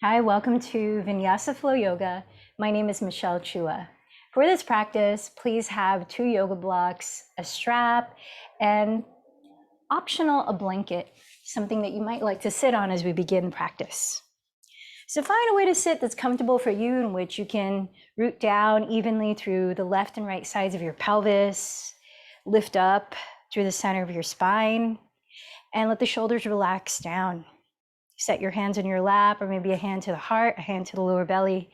Hi, welcome to Vinyasa Flow Yoga. My name is Michelle Chua. For this practice, please have 2 yoga blocks, a strap, and optional, a blanket, something that you might like to sit on as we begin practice. So find a way to sit that's comfortable for you, in which you can root down evenly through the left and right sides of your pelvis, lift up through the center of your spine, and let the shoulders relax down. Set your hands on your lap, or maybe a hand to the heart, a hand to the lower belly,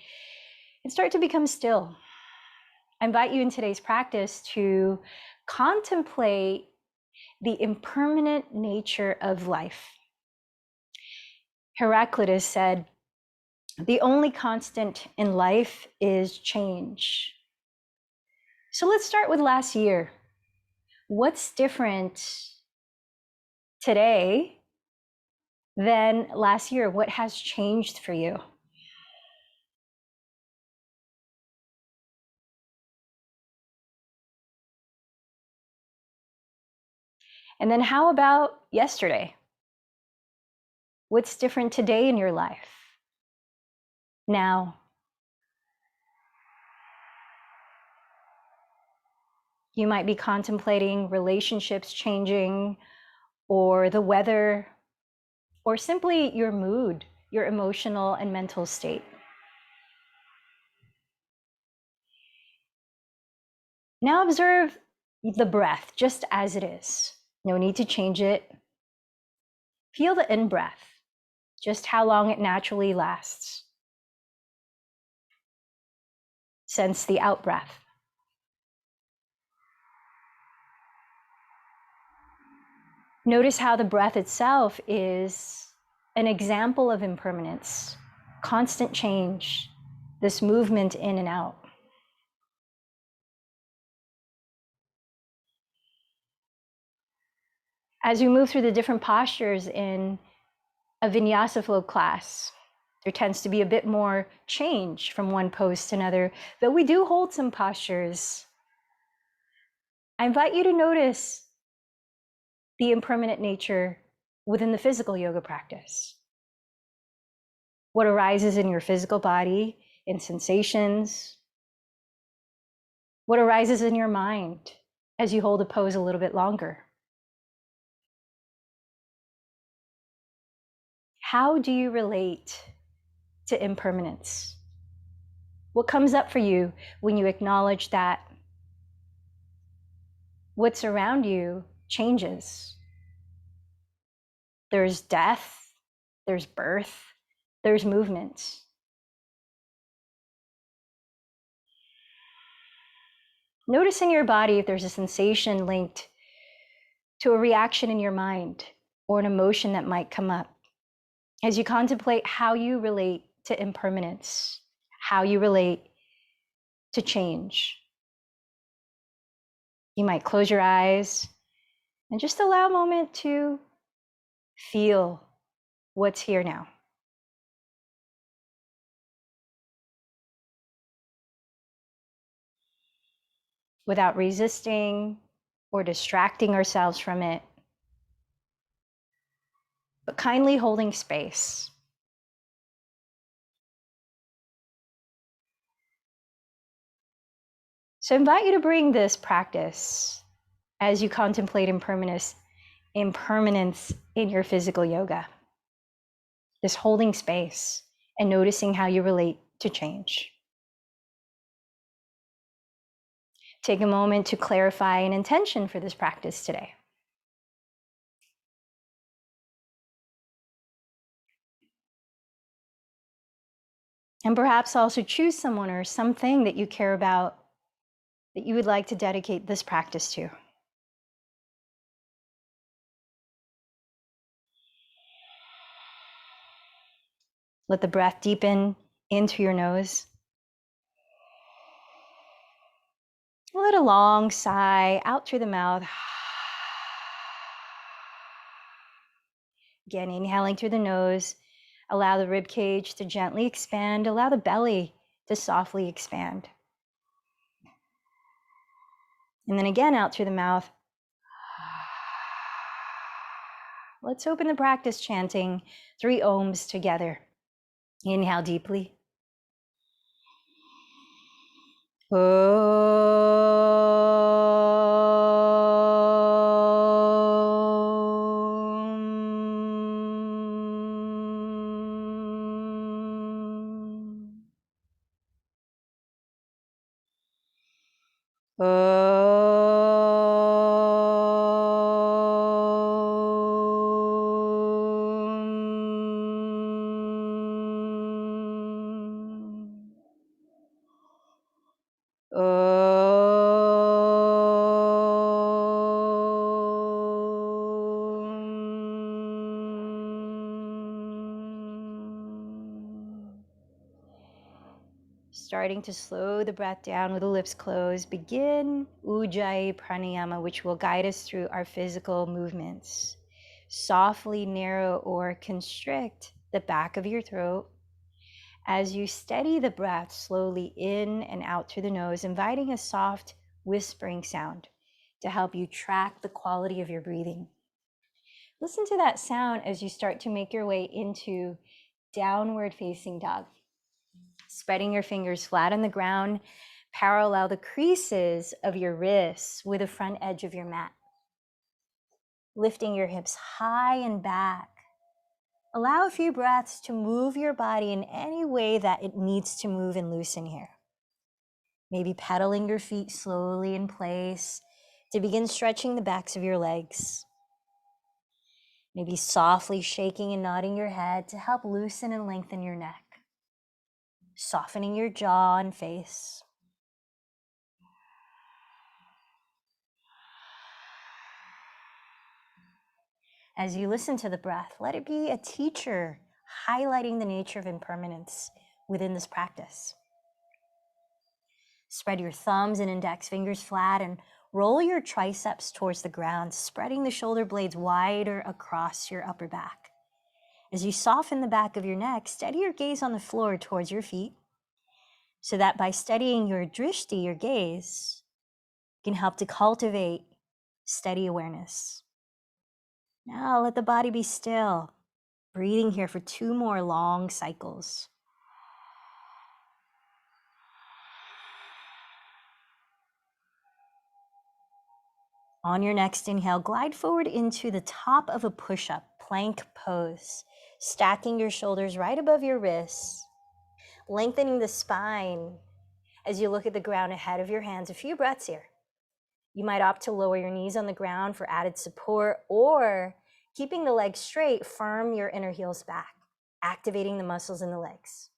and start to become still. I invite you in today's practice to contemplate the impermanent nature of life. Heraclitus said, "The only constant in life is change." So let's start with last year. What's different today than last year? What has changed for you? And then how about yesterday? What's different today in your life? Now, you might be contemplating relationships changing, or the weather, or simply your mood, your emotional and mental state. Now observe the breath just as it is. No need to change it. Feel the in-breath, just how long it naturally lasts. Sense the out-breath. Notice how the breath itself is an example of impermanence, constant change, this movement in and out. As we move through the different postures in a Vinyasa flow class, there tends to be a bit more change from one pose to another, though we do hold some postures. I invite you to notice the impermanent nature within the physical yoga practice. What arises in your physical body in sensations, what arises in your mind as you hold a pose a little bit longer. How do you relate to impermanence? What comes up for you when you acknowledge that what's around you changes? There's death, there's birth, there's movement. Notice in your body if there's a sensation linked to a reaction in your mind or an emotion that might come up as you contemplate how you relate to impermanence, how you relate to change. You might close your eyes and just allow a moment to feel what's here now. Without resisting or distracting ourselves from it, but kindly holding space. So I invite you to bring this practice as you contemplate impermanence in your physical yoga. This holding space and noticing how you relate to change. Take a moment to clarify an intention for this practice today. And perhaps also choose someone or something that you care about that you would like to dedicate this practice to. Let the breath deepen into your nose. Let a long sigh out through the mouth. Again, inhaling through the nose. Allow the rib cage to gently expand. Allow the belly to softly expand. And then again, out through the mouth. Let's open the practice chanting 3 ohms together. Inhale deeply. Starting to slow the breath down with the lips closed, begin Ujjayi Pranayama, which will guide us through our physical movements. Softly narrow or constrict the back of your throat as you steady the breath slowly in and out through the nose, inviting a soft whispering sound to help you track the quality of your breathing. Listen to that sound as you start to make your way into downward facing dog. Spreading your fingers flat on the ground, parallel the creases of your wrists with the front edge of your mat. Lifting your hips high and back. Allow a few breaths to move your body in any way that it needs to move and loosen here. Maybe pedaling your feet slowly in place to begin stretching the backs of your legs. Maybe softly shaking and nodding your head to help loosen and lengthen your neck. Softening your jaw and face. As you listen to the breath, let it be a teacher highlighting the nature of impermanence within this practice. Spread your thumbs and index fingers flat and roll your triceps towards the ground, spreading the shoulder blades wider across your upper back. As you soften the back of your neck, steady your gaze on the floor towards your feet, so that by steadying your drishti, your gaze, can help to cultivate steady awareness. Now let the body be still, breathing here for 2 more long cycles. On your next inhale, glide forward into the top of a push-up, plank pose, stacking your shoulders right above your wrists, lengthening the spine as you look at the ground ahead of your hands. A few breaths here. You might opt to lower your knees on the ground for added support, or keeping the legs straight, firm your inner heels back, activating the muscles in the legs.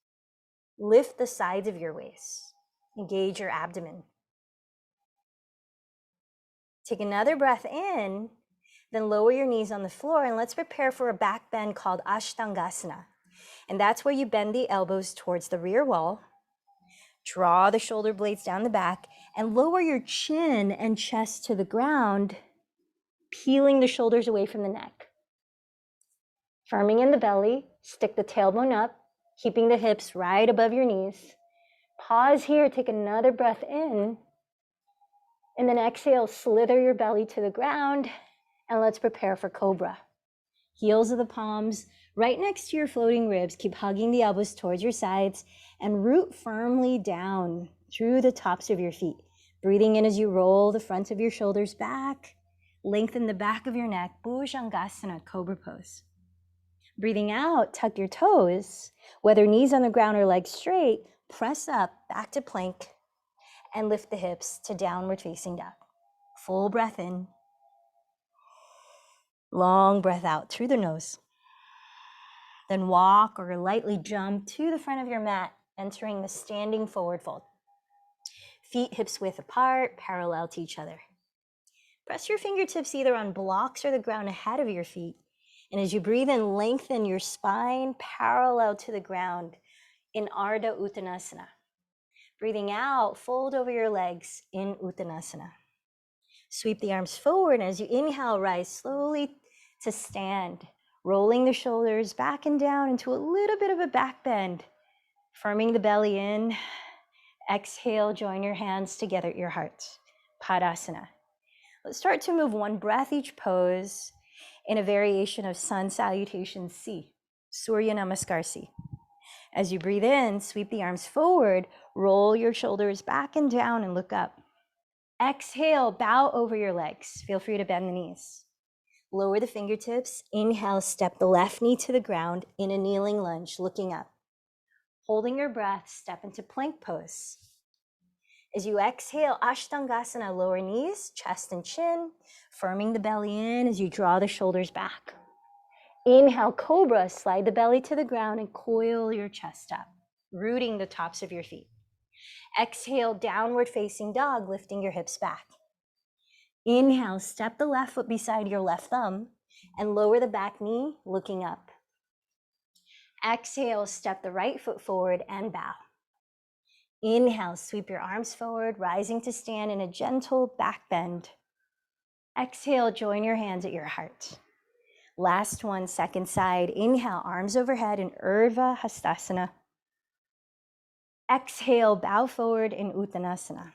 Lift the sides of your waist. Engage your abdomen. Take another breath in, then lower your knees on the floor, and let's prepare for a back bend called Ashtangasana. And that's where you bend the elbows towards the rear wall, draw the shoulder blades down the back, and lower your chin and chest to the ground, peeling the shoulders away from the neck. Firming in the belly, stick the tailbone up, keeping the hips right above your knees. Pause here, take another breath in, and then exhale, slither your belly to the ground, and let's prepare for cobra. Heels of the palms right next to your floating ribs. Keep hugging the elbows towards your sides and root firmly down through the tops of your feet. Breathing in as you roll the front of your shoulders back, lengthen the back of your neck, Bhujangasana, cobra pose. Breathing out, tuck your toes, whether knees on the ground or legs straight, press up, back to plank, and lift the hips to downward facing dog. Full breath in, long breath out through the nose. Then walk or lightly jump to the front of your mat, entering the standing forward fold. Feet hips width apart, parallel to each other. Press your fingertips either on blocks or the ground ahead of your feet. And as you breathe in, lengthen your spine parallel to the ground in Ardha Uttanasana. Breathing out, fold over your legs in Uttanasana. Sweep the arms forward, and as you inhale, rise slowly to stand, rolling the shoulders back and down into a little bit of a back bend, firming the belly in. Exhale, join your hands together at your heart. Padasana. Let's start to move one breath each pose in a variation of Sun Salutation C, Surya Namaskar C. As you breathe in, sweep the arms forward, roll your shoulders back and down and look up. Exhale, bow over your legs. Feel free to bend the knees. Lower the fingertips. Inhale, step the left knee to the ground in a kneeling lunge, looking up. Holding your breath, step into plank pose. As you exhale, Ashtangasana, lower knees, chest and chin, firming the belly in as you draw the shoulders back. Inhale, cobra, slide the belly to the ground and coil your chest up, rooting the tops of your feet. Exhale, downward facing dog, lifting your hips back. Inhale, step the left foot beside your left thumb and lower the back knee, looking up. Exhale, step the right foot forward and bow. Inhale, sweep your arms forward, rising to stand in a gentle back bend. Exhale, join your hands at your heart. Last one, second side. Inhale, arms overhead in Urdhva Hastasana. Exhale, bow forward in Uttanasana.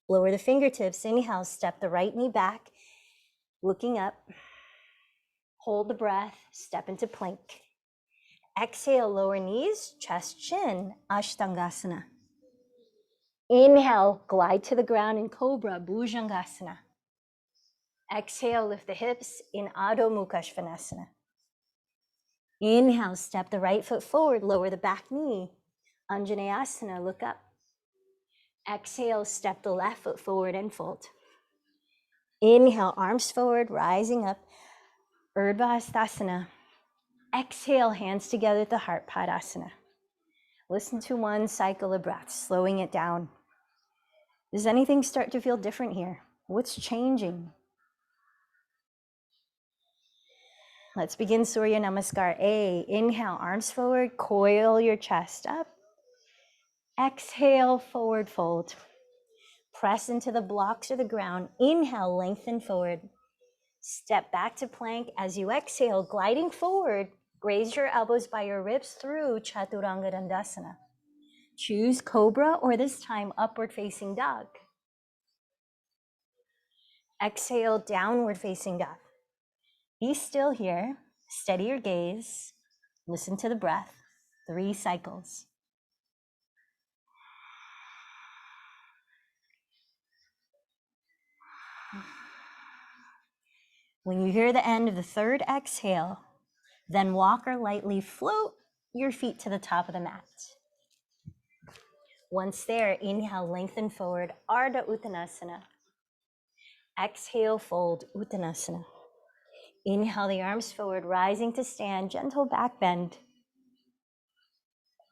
Lower the fingertips. Inhale, step the right knee back, looking up. Hold the breath, step into plank. Exhale, lower knees, chest, chin, Ashtangasana. Inhale, glide to the ground in Cobra, Bhujangasana. Exhale, lift the hips in Adho Mukha Svanasana. Inhale, step the right foot forward, lower the back knee, Anjaneyasana, look up. Exhale, step the left foot forward and fold. Inhale, arms forward, rising up, Urdhva Hastasana. Exhale, hands together at the heart, Padasana. Listen to one cycle of breath, slowing it down. Does anything start to feel different here? What's changing? Let's begin Surya Namaskar A. Inhale, arms forward, coil your chest up. Exhale, forward fold. Press into the blocks or the ground. Inhale, lengthen forward. Step back to plank. As you exhale, gliding forward, raise your elbows by your ribs through Chaturanga Dandasana. Choose Cobra or this time upward facing dog. Exhale, downward facing dog. Be still here. Steady your gaze. Listen to the breath. 3 cycles. When you hear the end of the 3rd exhale, then walk or lightly float your feet to the top of the mat. Once there, inhale, lengthen forward, Ardha Uttanasana. Exhale, fold, Uttanasana. Inhale the arms forward, rising to stand, gentle back bend.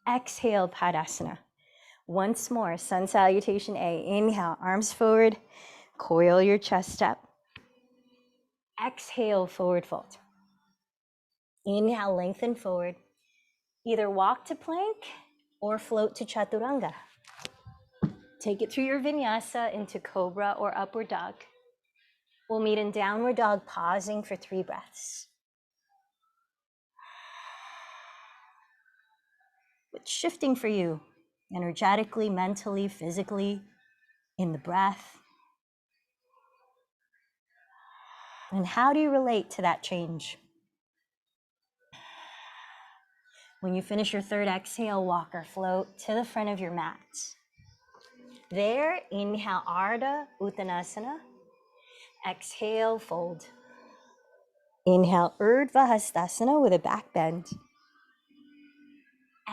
Exhale, Padasana. Once more, sun salutation A. Inhale, arms forward, coil your chest up. Exhale, forward fold. Inhale, lengthen forward. Either walk to plank or float to Chaturanga. Take it through your Vinyasa into Cobra or Upward Dog. We'll meet in Downward Dog, pausing for 3 breaths. What's shifting for you, energetically, mentally, physically, in the breath? And how do you relate to that change? When you finish your 3rd exhale, walk or float to the front of your mat. There, inhale, Ardha Uttanasana. Exhale, fold. Inhale, Urdhva Hastasana with a back bend.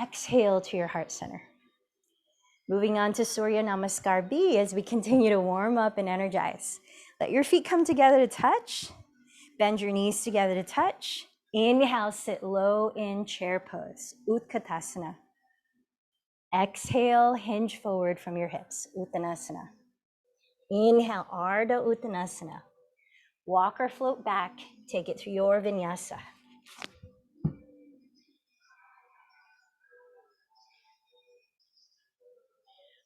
Exhale to your heart center. Moving on to Surya Namaskar B as we continue to warm up and energize. Let your feet come together to touch. Bend your knees together to touch. Inhale, sit low in chair pose, Utkatasana. Exhale, hinge forward from your hips, Uttanasana. Inhale, Ardha Uttanasana. Walk or float back, take it through your Vinyasa.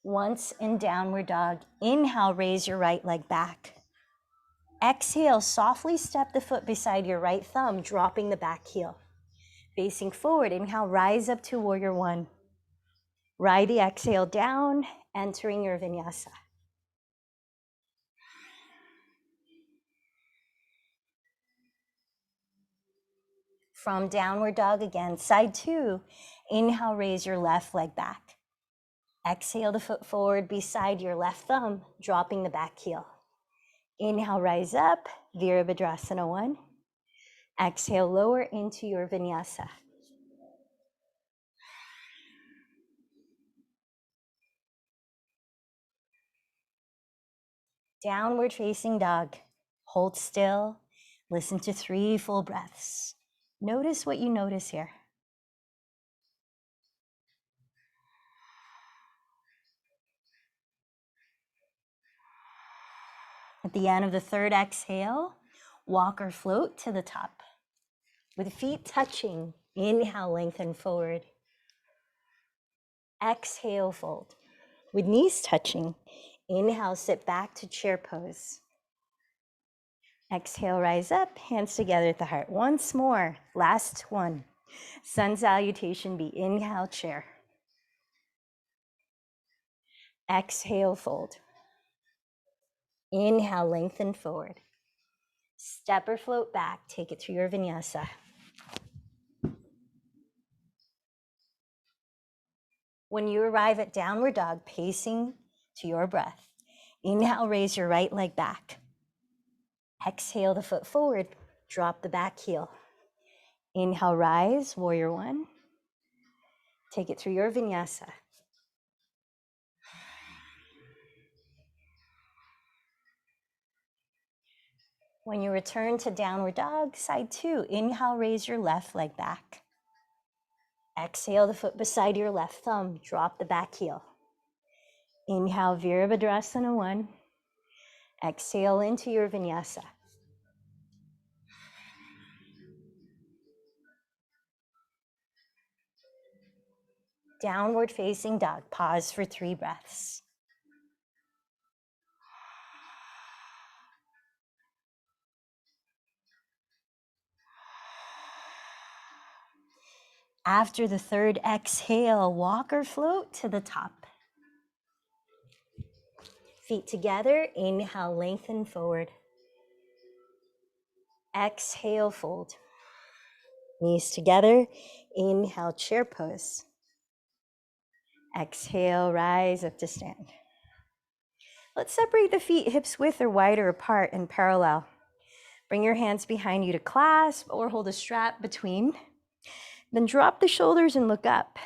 Once in Downward Dog, inhale, raise your right leg back. Exhale, softly step the foot beside your right thumb, dropping the back heel. Facing forward, inhale, rise up to Warrior One. Ride the exhale down, entering your Vinyasa. From downward dog again, side two. Inhale, raise your left leg back. Exhale the foot forward beside your left thumb, dropping the back heel. Inhale, rise up, Virabhadrasana 1. Exhale, lower into your Vinyasa. Downward facing dog. Hold still. Listen to 3 full breaths. Notice what you notice here. At the end of the third exhale, walk or float to the top. With feet touching, inhale, lengthen forward. Exhale, fold. With knees touching, inhale, sit back to chair pose. Exhale, rise up, hands together at the heart. Once more, last one. Sun salutation be inhale, chair. Exhale, fold. Inhale, lengthen forward. Step or float back, take it to your Vinyasa. When you arrive at downward dog, pacing to your breath, inhale, raise your right leg back. Exhale the foot forward, drop the back heel. Inhale, rise, warrior 1. Take it through your Vinyasa. When you return to downward dog, side 2, inhale, raise your left leg back. Exhale the foot beside your left thumb, drop the back heel. Inhale, Virabhadrasana 1. Exhale into your Vinyasa. Downward facing dog, pause for 3 breaths. After the third exhale, walk or float to the top. Feet together, inhale, lengthen forward. Exhale, fold. Knees together, inhale, chair pose. Exhale, rise up to stand. Let's separate the feet hips width or wider apart and parallel. Bring your hands behind you to clasp or hold a strap between. Then drop the shoulders and look up.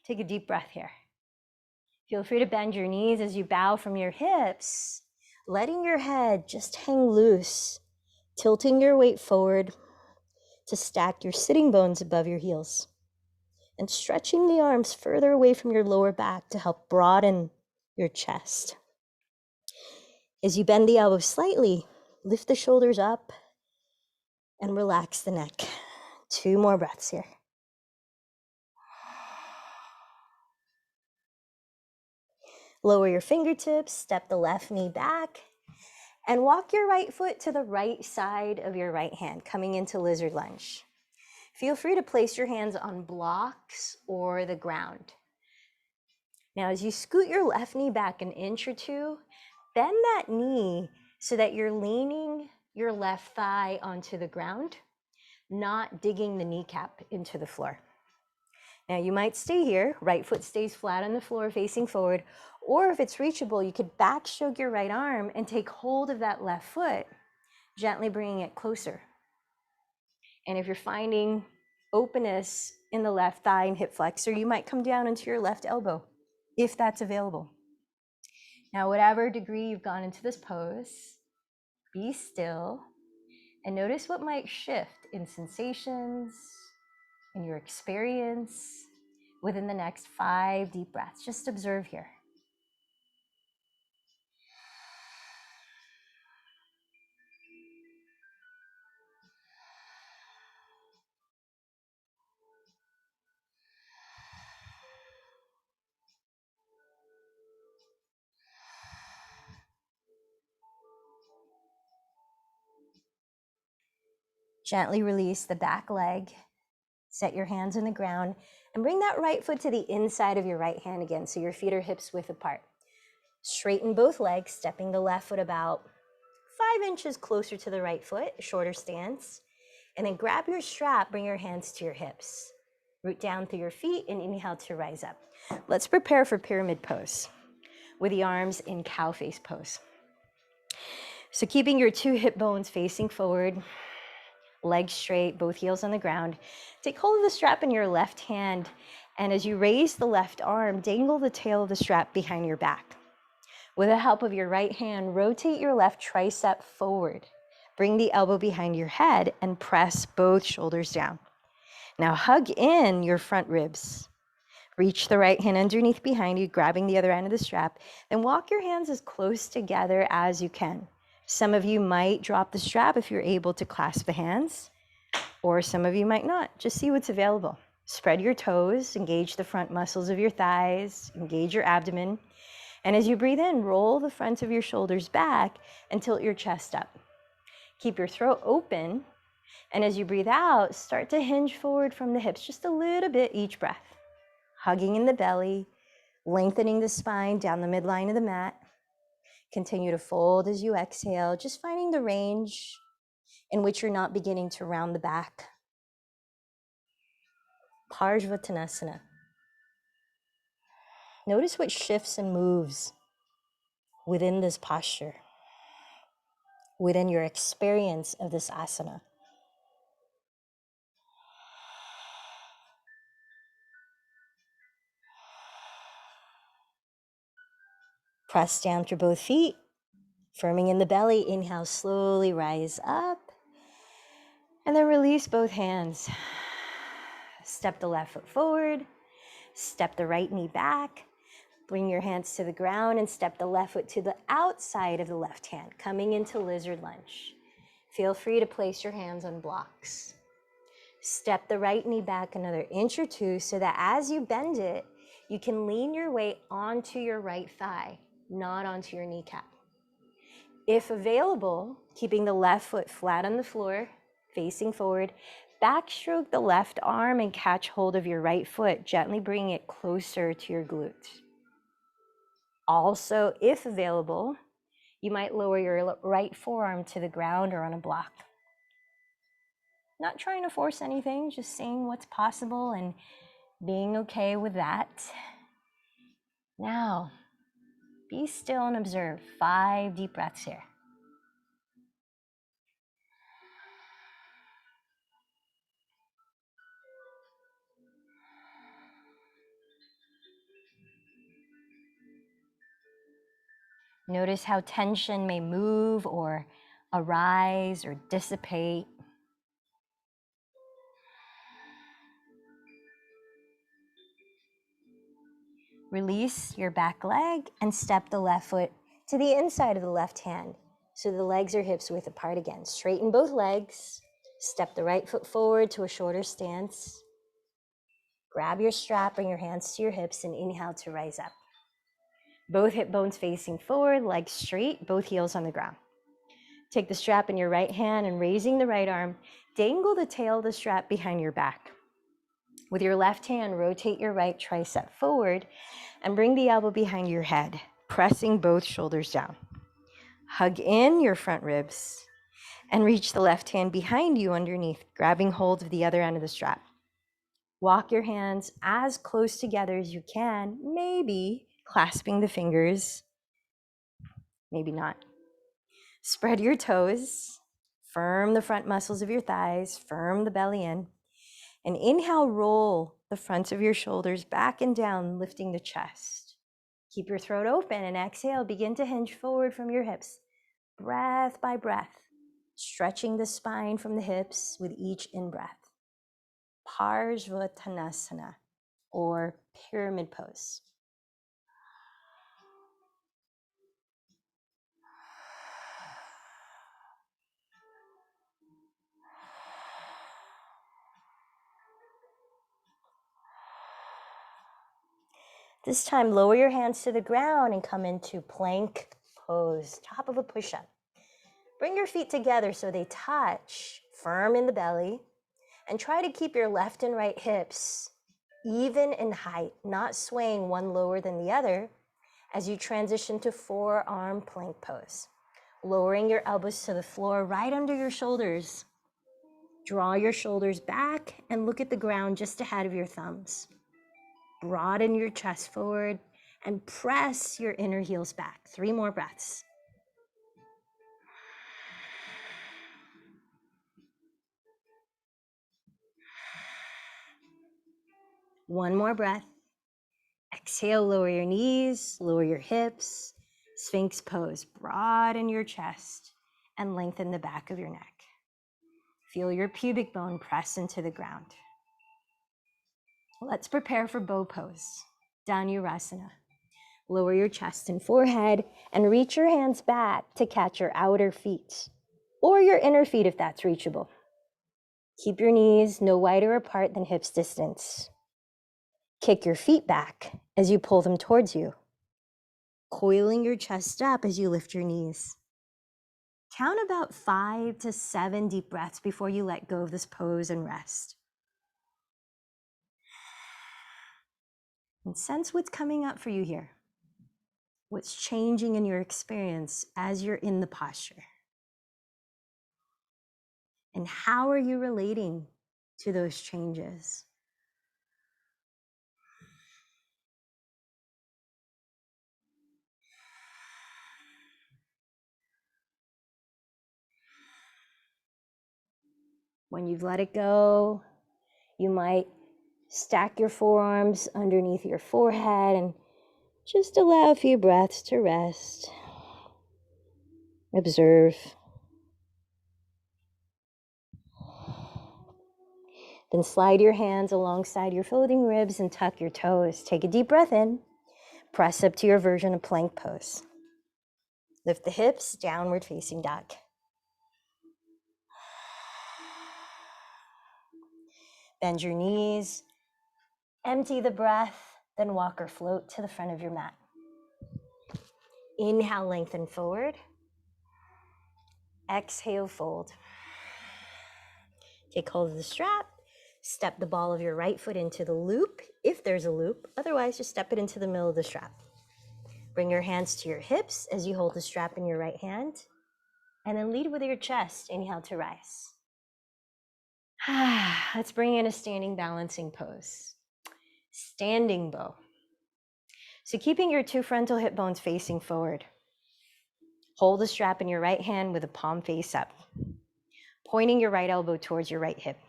Take a deep breath here. Feel free to bend your knees as you bow from your hips, letting your head just hang loose, tilting your weight forward to stack your sitting bones above your heels, and stretching the arms further away from your lower back to help broaden your chest. As you bend the elbows slightly, lift the shoulders up and relax the neck. 2 more breaths here. Lower your fingertips, step the left knee back, and walk your right foot to the right side of your right hand, coming into lizard lunge. Feel free to place your hands on blocks or the ground. Now, as you scoot your left knee back 1 inch or 2, bend that knee so that you're leaning your left thigh onto the ground, not digging the kneecap into the floor. Now, you might stay here, right foot stays flat on the floor facing forward, or if it's reachable, you could backstroke your right arm and take hold of that left foot, gently bringing it closer. And if you're finding openness in the left thigh and hip flexor, you might come down into your left elbow, if that's available. Now, whatever degree you've gone into this pose, be still and notice what might shift in sensations, in your experience within the next 5 deep breaths. Just observe here. Gently release the back leg. Set your hands on the ground and bring that right foot to the inside of your right hand again so your feet are hips width apart. Straighten both legs, stepping the left foot about 5 inches closer to the right foot, shorter stance. And then grab your strap, bring your hands to your hips. Root down through your feet and inhale to rise up. Let's prepare for pyramid pose with the arms in cow face pose. So keeping your 2 hip bones facing forward, legs straight, both heels on the ground. Take hold of the strap in your left hand, and as you raise the left arm, dangle the tail of the strap behind your back. With the help of your right hand, rotate your left tricep forward. Bring the elbow behind your head and press both shoulders down. Now hug in your front ribs. Reach the right hand underneath behind you, grabbing the other end of the strap. Then walk your hands as close together as you can. Some of you might drop the strap if you're able to clasp the hands, or some of you might not. Just see what's available. Spread your toes, engage the front muscles of your thighs, engage your abdomen. And as you breathe in, roll the front of your shoulders back and tilt your chest up. Keep your throat open. And as you breathe out, start to hinge forward from the hips just a little bit each breath. Hugging in the belly, lengthening the spine down the midline of the mat. Continue to fold as you exhale, just finding the range in which you're not beginning to round the back. Parsvattanasana. Notice what shifts and moves within this posture, within your experience of this asana. Press down through both feet, firming in the belly. Inhale, slowly rise up. And then release both hands. Step the left foot forward. Step the right knee back. Bring your hands to the ground and step the left foot to the outside of the left hand, coming into lizard lunge. Feel free to place your hands on blocks. Step the right knee back another inch or two so that as you bend it, you can lean your weight onto your right thigh, not onto your kneecap. If available, keeping the left foot flat on the floor, facing forward, backstroke the left arm and catch hold of your right foot, gently bringing it closer to your glutes. Also, if available, you might lower your right forearm to the ground or on a block. Not trying to force anything, just seeing what's possible and being okay with that. Now, be still and observe. 5 deep breaths here. Notice how tension may move or arise or dissipate. Release your back leg and step the left foot to the inside of the left hand. So the legs are hips width apart again. Straighten both legs. Step the right foot forward to a shorter stance. Grab your strap, bring your hands to your hips and inhale to rise up. Both hip bones facing forward, legs straight, both heels on the ground. Take the strap in your right hand and raising the right arm, dangle the tail of the strap behind your back. With your left hand, rotate your right tricep forward and bring the elbow behind your head, pressing both shoulders down. Hug in your front ribs and reach the left hand behind you underneath, grabbing hold of the other end of the strap. Walk your hands as close together as you can, maybe clasping the fingers, maybe not. Spread your toes, firm the front muscles of your thighs, firm the belly in, and inhale, roll the front of your shoulders back and down, lifting the chest. Keep your throat open and exhale, begin to hinge forward from your hips, breath by breath, stretching the spine from the hips with each in-breath. Parsvattanasana, or pyramid pose. This time, lower your hands to the ground and come into plank pose, top of a push-up. Bring your feet together so they touch, firm in the belly, and try to keep your left and right hips even in height, not swaying one lower than the other as you transition to forearm plank pose. Lowering your elbows to the floor right under your shoulders. Draw your shoulders back and look at the ground just ahead of your thumbs. Broaden your chest forward and press your inner heels back. 3 more breaths. One more breath. Exhale, lower your knees, lower your hips. Sphinx pose. Broaden your chest and lengthen the back of your neck. Feel your pubic bone press into the ground. Let's prepare for bow pose. Dhanurasana. Lower your chest and forehead and reach your hands back to catch your outer feet or your inner feet if that's reachable. Keep your knees no wider apart than hips distance. Kick your feet back as you pull them towards you, coiling your chest up as you lift your knees. Count about 5 to 7 deep breaths before you let go of this pose and rest. And sense what's coming up for you here. What's changing in your experience as you're in the posture. And how are you relating to those changes? When you've let it go, you might stack your forearms underneath your forehead and just allow a few breaths to rest. Observe. Then slide your hands alongside your floating ribs and tuck your toes. Take a deep breath in. Press up to your version of plank pose. Lift the hips, downward facing dog. Bend your knees. Empty the breath, then walk or float to the front of your mat. Inhale, lengthen forward. Exhale, fold. Take hold of the strap. Step the ball of your right foot into the loop, if there's a loop. Otherwise, just step it into the middle of the strap. Bring your hands to your hips as you hold the strap in your right hand. And then lead with your chest. Inhale to rise. Let's bring in a standing balancing pose. Standing bow. So keeping your 2 frontal hip bones facing forward. Hold the strap in your right hand with a palm face up. Pointing your right elbow towards your right hip.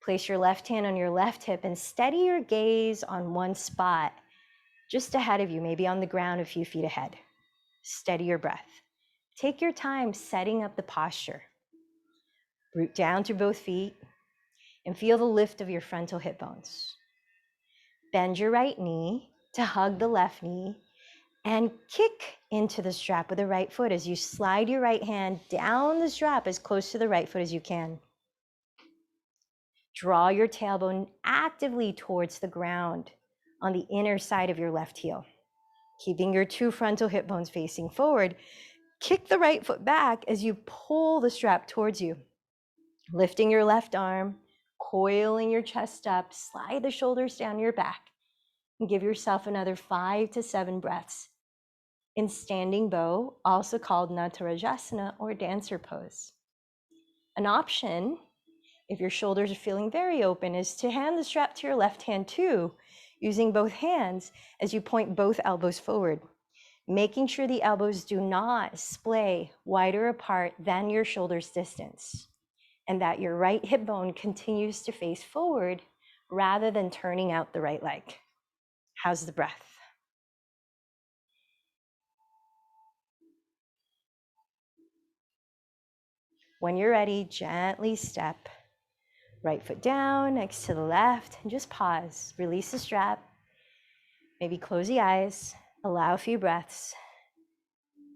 Place your left hand on your left hip and steady your gaze on one spot just ahead of you, maybe on the ground a few feet ahead. Steady your breath. Take your time setting up the posture. Root down through both feet and feel the lift of your frontal hip bones. Bend your right knee to hug the left knee and kick into the strap with the right foot as you slide your right hand down the strap as close to the right foot as you can. Draw your tailbone actively towards the ground on the inner side of your left heel. Keeping your 2 frontal hip bones facing forward, kick the right foot back as you pull the strap towards you. Lifting your left arm, coiling your chest up, slide the shoulders down your back, and give yourself another 5 to 7 breaths in standing bow, also called Natarajasana or dancer pose. An option, if your shoulders are feeling very open, is to hand the strap to your left hand too, using both hands as you point both elbows forward, making sure the elbows do not splay wider apart than your shoulders distance, and that your right hip bone continues to face forward rather than turning out the right leg. How's the breath? When you're ready, gently step right foot down next to the left and just pause. Release the strap. Maybe close the eyes. Allow a few breaths.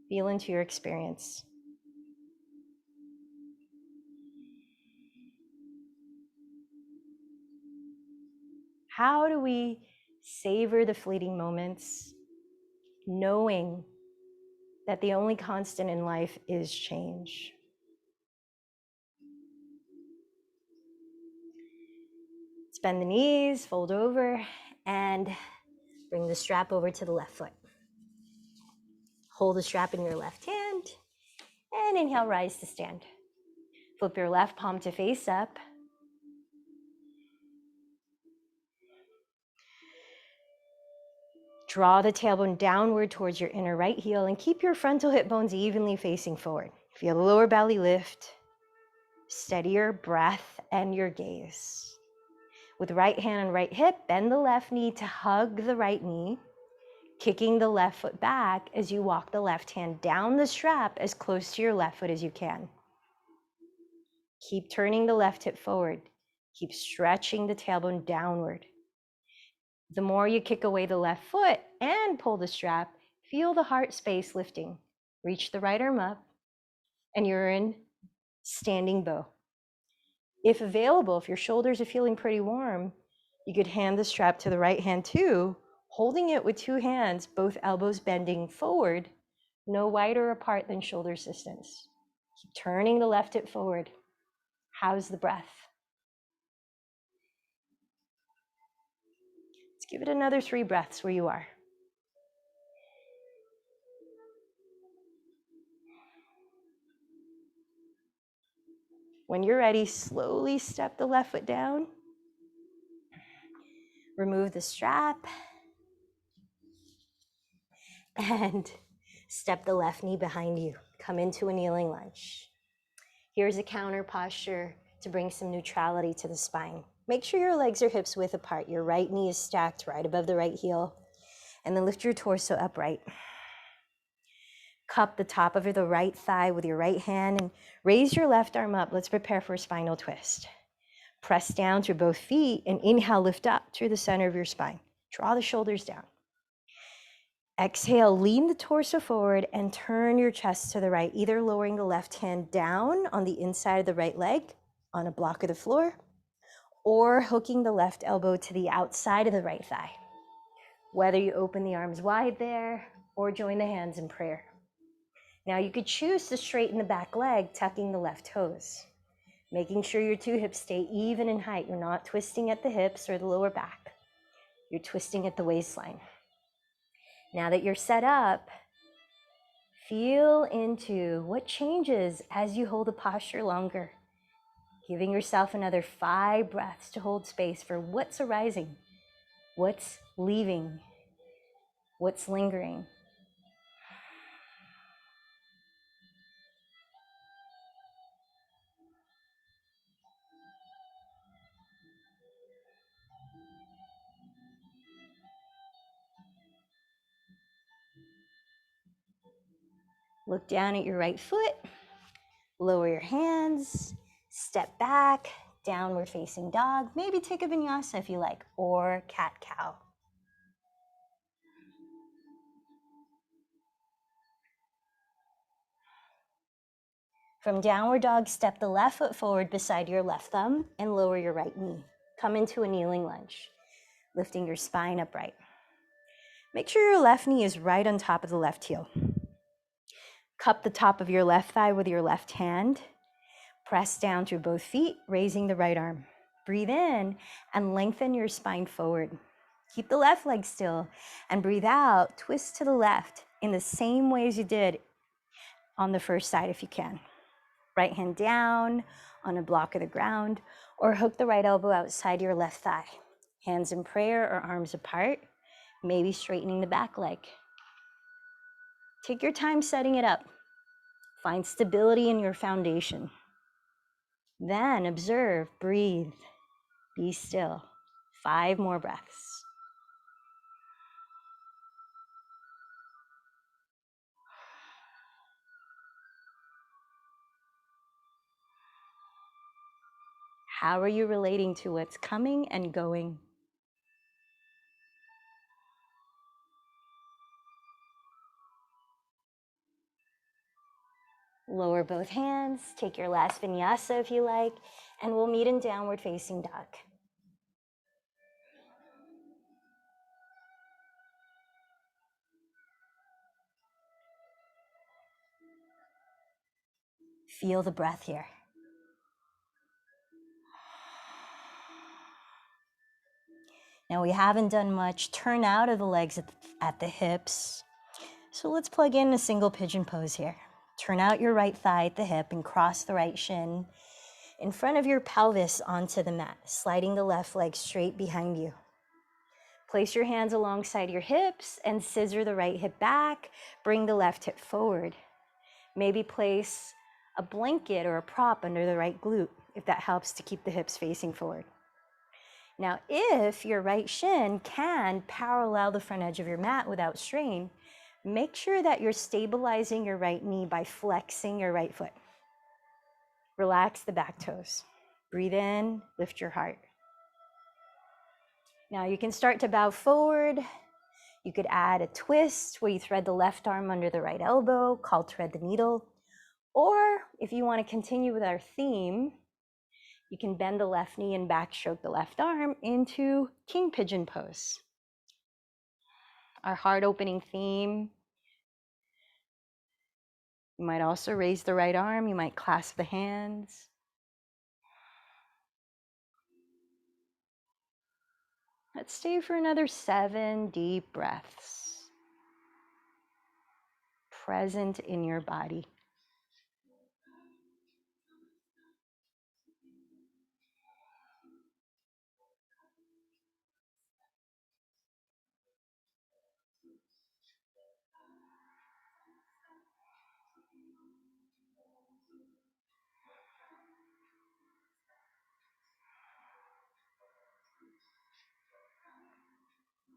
Feel into your experience. How do we savor the fleeting moments, knowing that the only constant in life is change? Bend the knees, fold over, and bring the strap over to the left foot. Hold the strap in your left hand, and inhale, rise to stand. Flip your left palm to face up. Draw the tailbone downward towards your inner right heel and keep your frontal hip bones evenly facing forward. Feel the lower belly lift. Steady your breath and your gaze. With right hand on right hip, bend the left knee to hug the right knee, kicking the left foot back as you walk the left hand down the strap as close to your left foot as you can. Keep turning the left hip forward. Keep stretching the tailbone downward. The more you kick away the left foot and pull the strap, feel the heart space lifting. Reach the right arm up, and you're in standing bow. If available, if your shoulders are feeling pretty warm, you could hand the strap to the right hand too, holding it with two hands, both elbows bending forward, no wider apart than shoulder distance. Keep turning the left hip forward. How's the breath? Let's give it another 3 breaths where you are. When you're ready, slowly step the left foot down. Remove the strap. And step the left knee behind you. Come into a kneeling lunge. Here's a counter posture to bring some neutrality to the spine. Make sure your legs are hips width apart. Your right knee is stacked right above the right heel. And then lift your torso upright. Cup the top of the right thigh with your right hand and raise your left arm up. Let's prepare for a spinal twist. Press down through both feet and inhale, lift up through the center of your spine. Draw the shoulders down. Exhale, lean the torso forward and turn your chest to the right, either lowering the left hand down on the inside of the right leg on a block of the floor, or hooking the left elbow to the outside of the right thigh. Whether you open the arms wide there or join the hands in prayer. Now you could choose to straighten the back leg, tucking the left toes, making sure your 2 hips stay even in height. You're not twisting at the hips or the lower back. You're twisting at the waistline. Now that you're set up, feel into what changes as you hold the posture longer, giving yourself another 5 breaths to hold space for what's arising, what's leaving, what's lingering. Look down at your right foot, lower your hands, step back, downward facing dog. Maybe take a vinyasa if you like, or cat-cow. From downward dog, step the left foot forward beside your left thumb and lower your right knee. Come into a kneeling lunge, lifting your spine upright. Make sure your left knee is right on top of the left heel. Cup the top of your left thigh with your left hand. Press down through both feet, raising the right arm. Breathe in and lengthen your spine forward. Keep the left leg still and breathe out. Twist to the left in the same way as you did on the first side if you can. Right hand down on a block of the ground, or hook the right elbow outside your left thigh. Hands in prayer or arms apart, maybe straightening the back leg. Take your time setting it up. Find stability in your foundation. Then observe, breathe, be still. 5 more breaths. How are you relating to what's coming and going? Lower both hands, take your last vinyasa if you like, and we'll meet in downward facing dog. Feel the breath here. Now we haven't done much turn out of the legs at the hips. So let's plug in a single pigeon pose here. Turn out your right thigh at the hip and cross the right shin in front of your pelvis onto the mat, sliding the left leg straight behind you. Place your hands alongside your hips and scissor the right hip back. Bring the left hip forward. Maybe place a blanket or a prop under the right glute if that helps to keep the hips facing forward. Now, if your right shin can parallel the front edge of your mat without strain, make sure that you're stabilizing your right knee by flexing your right foot. Relax the back toes. Breathe in, lift your heart. Now you can start to bow forward. You could add a twist where you thread the left arm under the right elbow, called thread the needle. Or if you want to continue with our theme, you can bend the left knee and backstroke the left arm into king pigeon pose. Our heart opening theme. You might also raise the right arm. You might clasp the hands. Let's stay for another 7 deep breaths. Present in your body.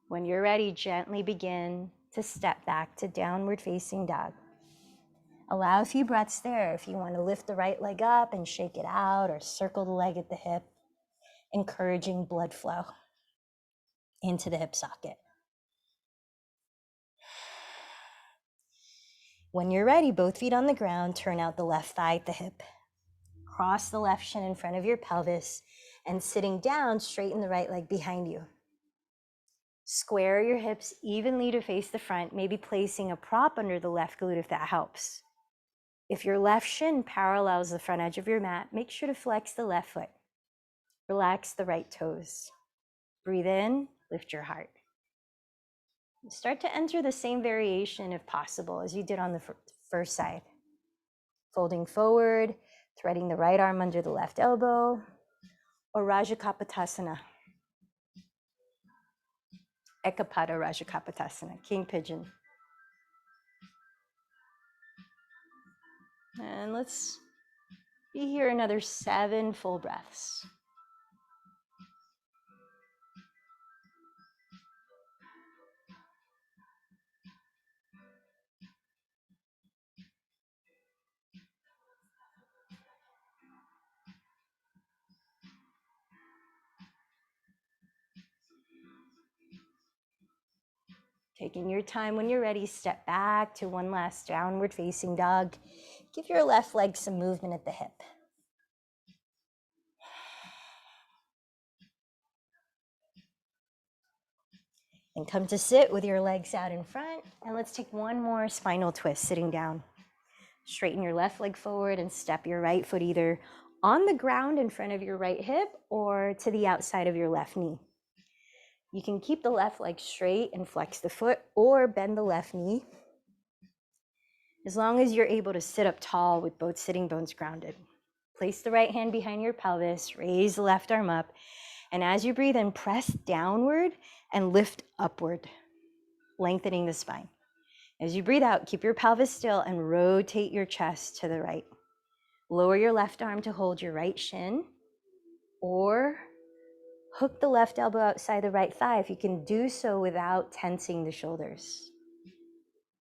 When you're ready, gently begin to step back to downward facing dog. Allow a few breaths there if you want to lift the right leg up and shake it out or circle the leg at the hip, encouraging blood flow into the hip socket. When you're ready, both feet on the ground, turn out the left thigh at the hip. Cross the left shin in front of your pelvis and sitting down, straighten the right leg behind you. Square your hips evenly to face the front, maybe placing a prop under the left glute if that helps. If your left shin parallels the front edge of your mat, make sure to flex the left foot. Relax the right toes. Breathe in, lift your heart. Start to enter the same variation if possible as you did on the first side. Folding forward, threading the right arm under the left elbow, or Rajakapotasana. Ekapada Rajakapotasana, king pigeon. And let's be here another 7 full breaths. Taking your time, when you're ready, step back to one last downward facing dog. Give your left leg some movement at the hip. And come to sit with your legs out in front. And let's take one more spinal twist, sitting down. Straighten your left leg forward and step your right foot either on the ground in front of your right hip or to the outside of your left knee. You can keep the left leg straight and flex the foot or bend the left knee, as long as you're able to sit up tall with both sitting bones grounded. Place the right hand behind your pelvis, raise the left arm up, and as you breathe in, press downward and lift upward, lengthening the spine. As you breathe out, keep your pelvis still and rotate your chest to the right. Lower your left arm to hold your right shin, or hook the left elbow outside the right thigh if you can do so without tensing the shoulders.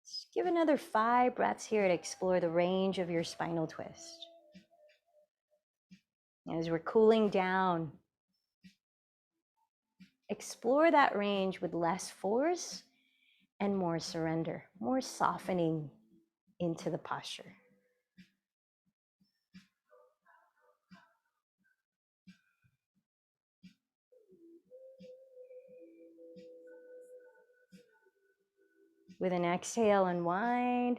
Just give another 5 breaths here to explore the range of your spinal twist. As we're cooling down, explore that range with less force and more surrender, more softening into the posture. With an exhale, unwind,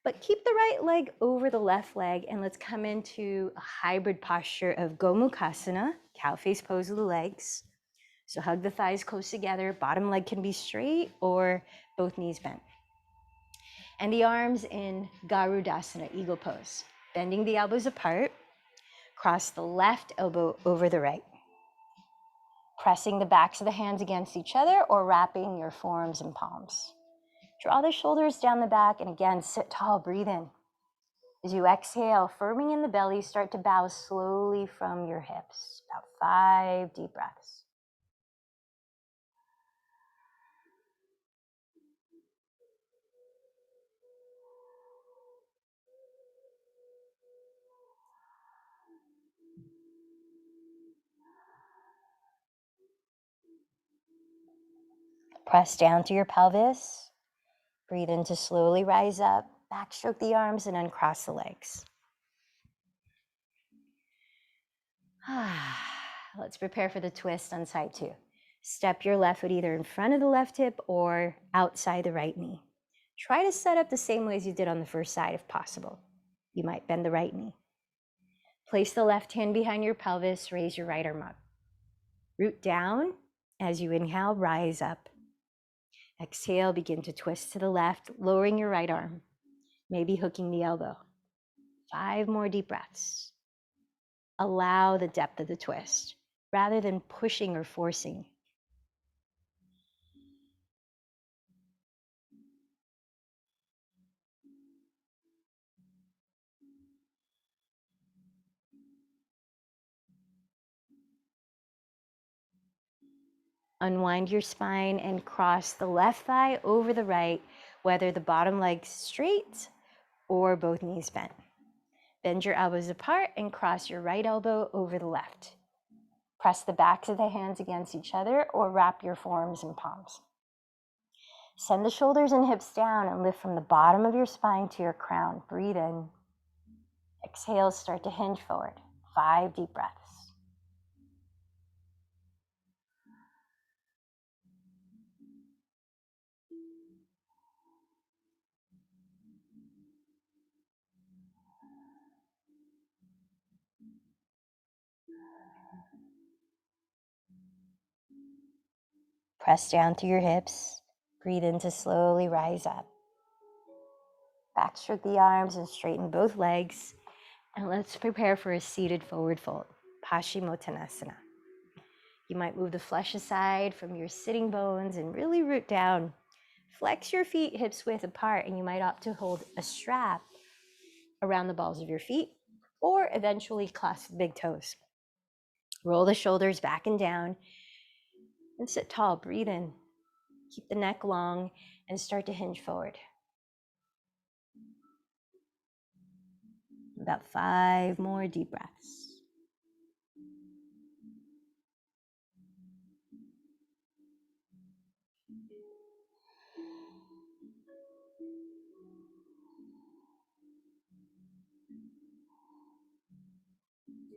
but keep the right leg over the left leg, and let's come into a hybrid posture of Gomukhasana, cow face pose of the legs. So hug the thighs close together, bottom leg can be straight or both knees bent. And the arms in Garudasana, eagle pose. Bending the elbows apart, cross the left elbow over the right. Pressing the backs of the hands against each other or wrapping your forearms and palms. Draw the shoulders down the back and again, sit tall, breathe in. As you exhale, firming in the belly, start to bow slowly from your hips. About 5 deep breaths. Press down to your pelvis. Breathe in to slowly rise up. Backstroke the arms and uncross the legs. Let's prepare for the twist on side 2. Step your left foot either in front of the left hip or outside the right knee. Try to set up the same way as you did on the first side if possible. You might bend the right knee. Place the left hand behind your pelvis, raise your right arm up. Root down. As you inhale, rise up. Exhale, begin to twist to the left, lowering your right arm, maybe hooking the elbow. 5 more deep breaths. Allow the depth of the twist rather than pushing or forcing. Unwind your spine and cross the left thigh over the right, whether the bottom leg's straight or both knees bent. Bend your elbows apart and cross your right elbow over the left. Press the backs of the hands against each other or wrap your forearms and palms. Send the shoulders and hips down and lift from the bottom of your spine to your crown. Breathe in. Exhale, start to hinge forward. 5 deep breaths. Press down through your hips. Breathe in to slowly rise up. Backstroke the arms and straighten both legs. And let's prepare for a seated forward fold, Paschimottanasana. You might move the flesh aside from your sitting bones and really root down. Flex your feet hips width apart, and you might opt to hold a strap around the balls of your feet or eventually clasp the big toes. Roll the shoulders back and down and sit tall. Breathe in. Keep the neck long and start to hinge forward. About 5 more deep breaths.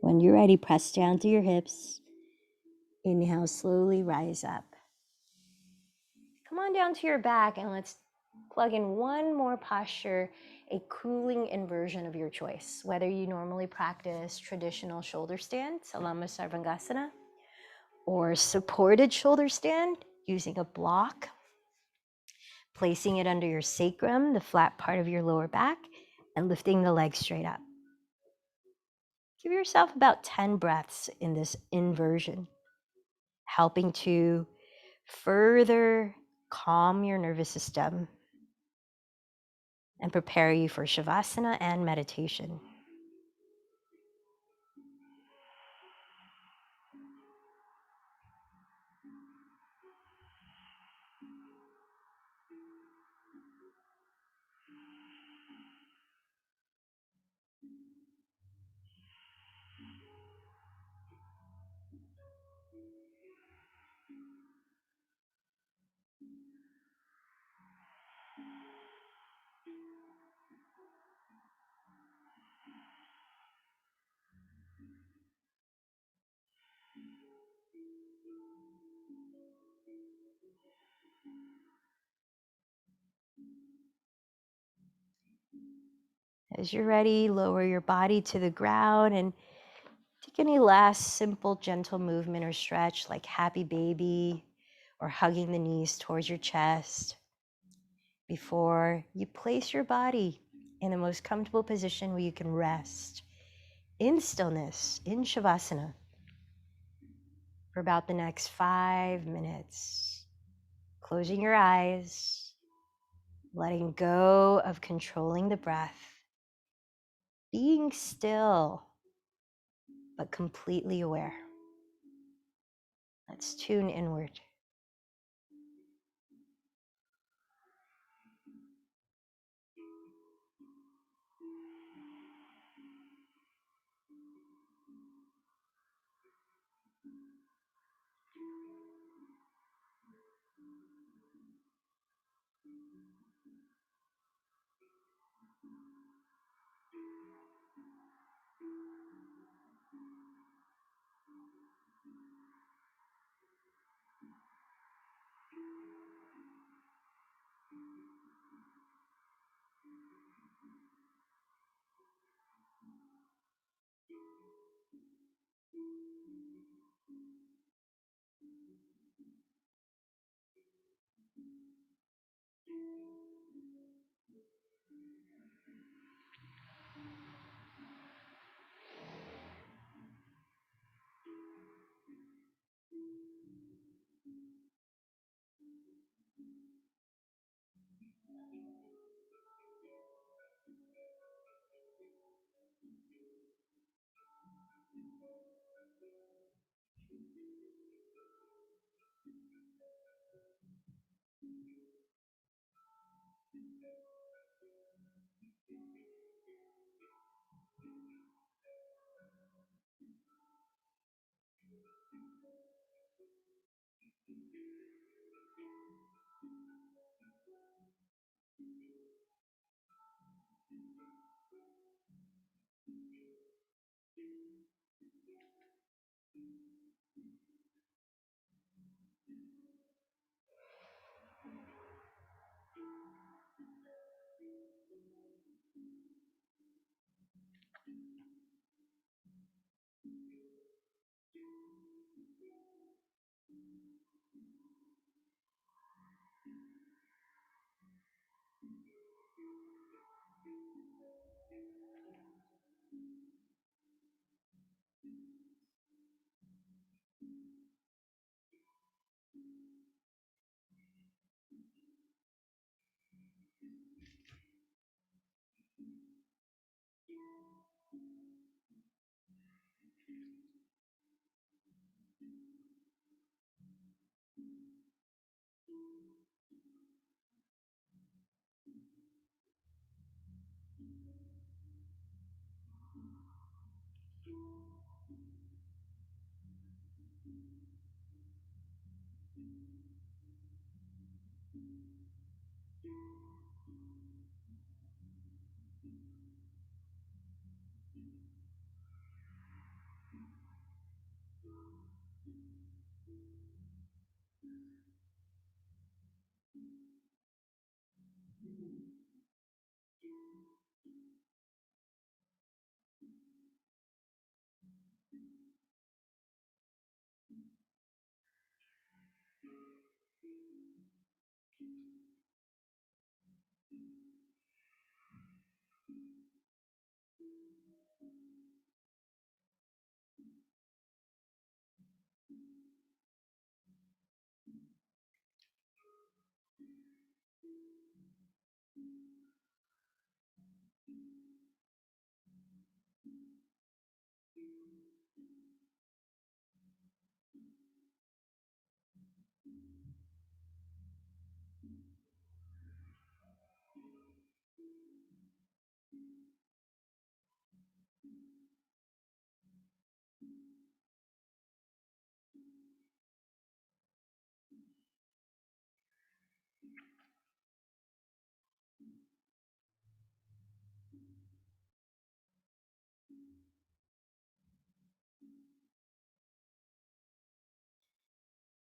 When you're ready, press down to your hips. Inhale, slowly rise up. Come on down to your back and let's plug in one more posture, a cooling inversion of your choice. Whether you normally practice traditional shoulder stand, Salama Sarvangasana, or supported shoulder stand using a block, placing it under your sacrum, the flat part of your lower back, and lifting the legs straight up. Give yourself about 10 breaths in this inversion, helping to further calm your nervous system and prepare you for Shavasana and meditation. As you're ready, lower your body to the ground and take any last simple, gentle movement or stretch like happy baby or hugging the knees towards your chest. before you place your body in the most comfortable position where you can rest in stillness, in Shavasana, for about the next 5 minutes. Closing your eyes, letting go of controlling the breath, being still, but completely aware. Let's tune inward.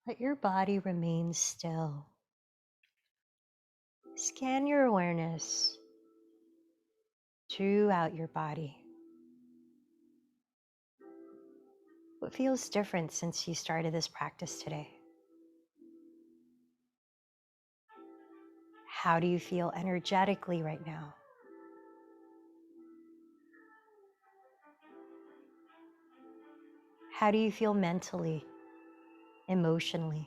Let your body remain still. Scan your awareness throughout your body. What feels different since you started this practice today? How do you feel energetically right now? How do you feel mentally, emotionally?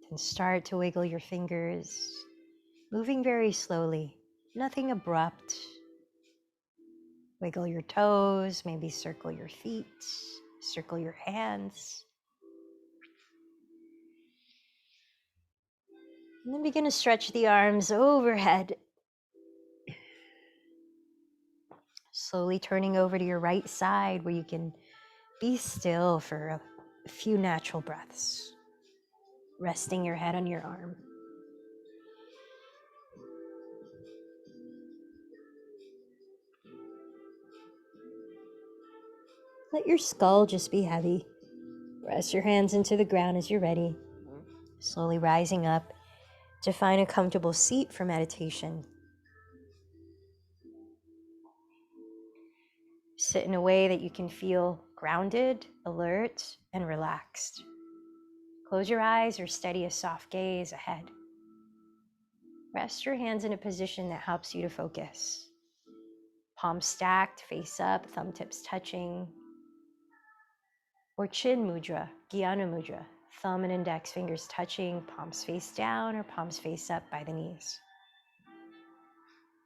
Then start to wiggle your fingers, moving very slowly, nothing abrupt. Wiggle your toes, maybe circle your feet, circle your hands. And then begin to stretch the arms overhead. Slowly turning over to your right side where you can be still for a few natural breaths. Resting your head on your arm. Let your skull just be heavy. Rest your hands into the ground as you're ready. Slowly rising up to find a comfortable seat for meditation. Sit in a way that you can feel grounded, alert, and relaxed. Close your eyes or steady a soft gaze ahead. Rest your hands in a position that helps you to focus. Palms stacked, face up, thumb tips touching. Or chin mudra, Jnana mudra, thumb and index fingers touching, palms face down or palms face up by the knees.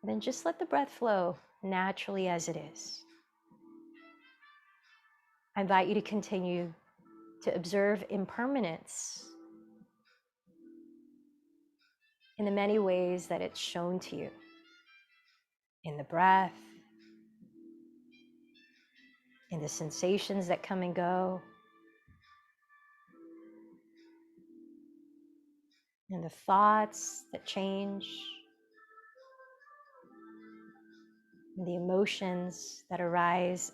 And then just let the breath flow naturally as it is. I invite you to continue to observe impermanence in the many ways that it's shown to you. In the breath, in the sensations that come and go, in the thoughts that change, in the emotions that arise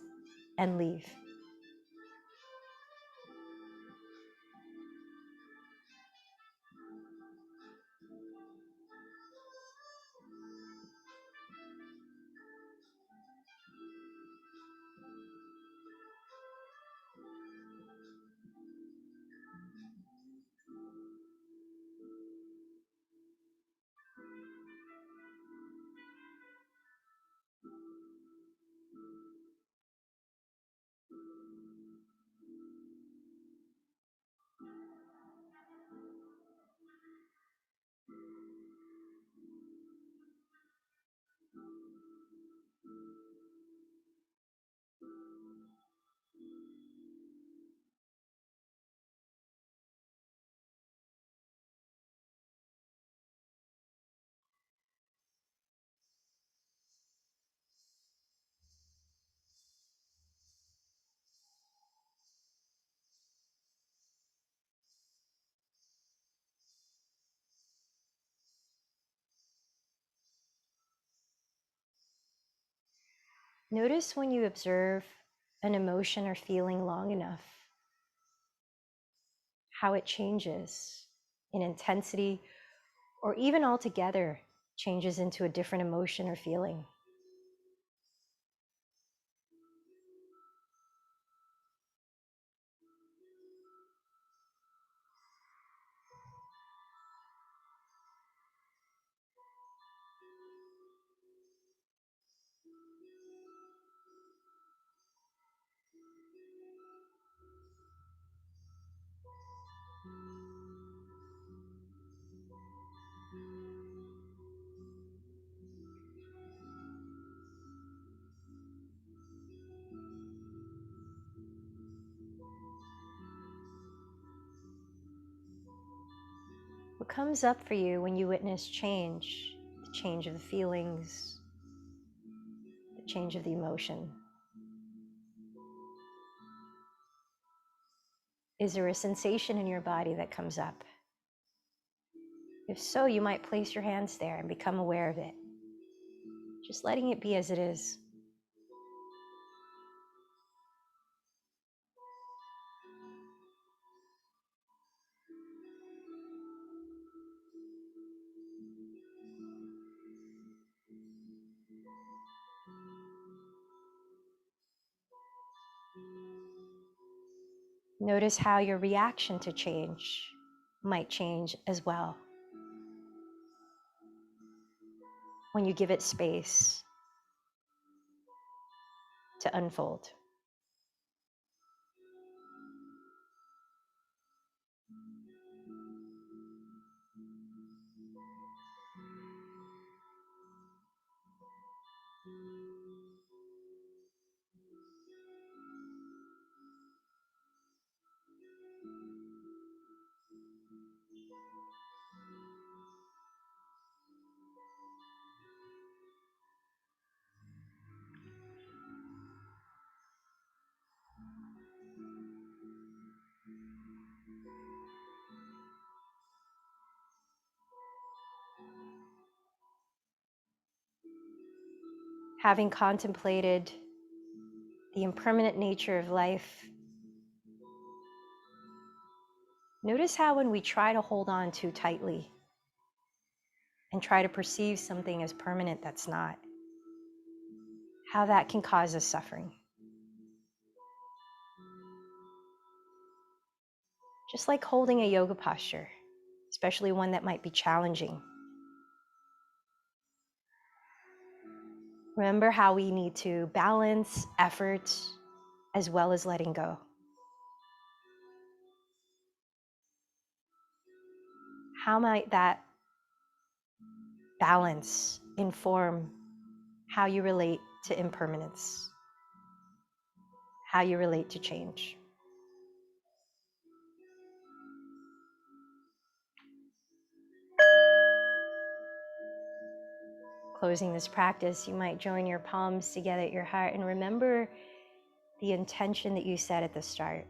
and leave. Notice when you observe an emotion or feeling long enough, how it changes in intensity or even altogether changes into a different emotion or feeling. What comes up for you when you witness change, the change of the feelings, the change of the emotion? Is there a sensation in your body that comes up? If so, you might place your hands there and become aware of it. Just letting it be as it is. Notice how your reaction to change might change as well when you give it space to unfold. Having contemplated the impermanent nature of life, notice how when we try to hold on too tightly and try to perceive something as permanent that's not, how that can cause us suffering. Just like holding a yoga posture, especially one that might be challenging. Remember how we need to balance effort as well as letting go. How might that balance inform how you relate to impermanence, how you relate to change? Closing this practice, you might join your palms together at your heart and remember the intention that you set at the start.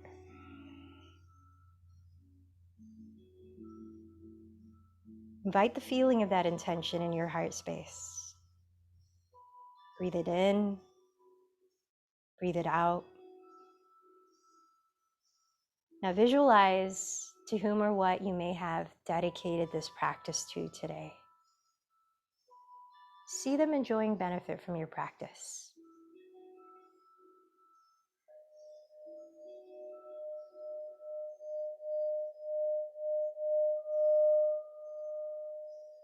Invite the feeling of that intention in your heart space. Breathe it in, breathe it out. Now visualize to whom or what you may have dedicated this practice to today. See them enjoying benefit from your practice.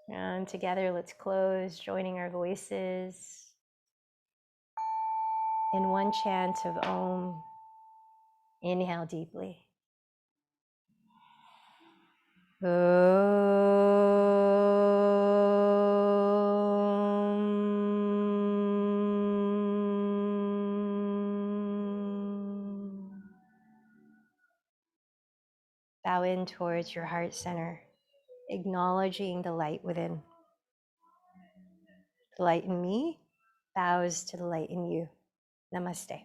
And together, let's close, joining our voices in one chant of Om. Inhale deeply. Bow in towards your heart center, acknowledging the light within. The light in me bows to the light in you. Namaste.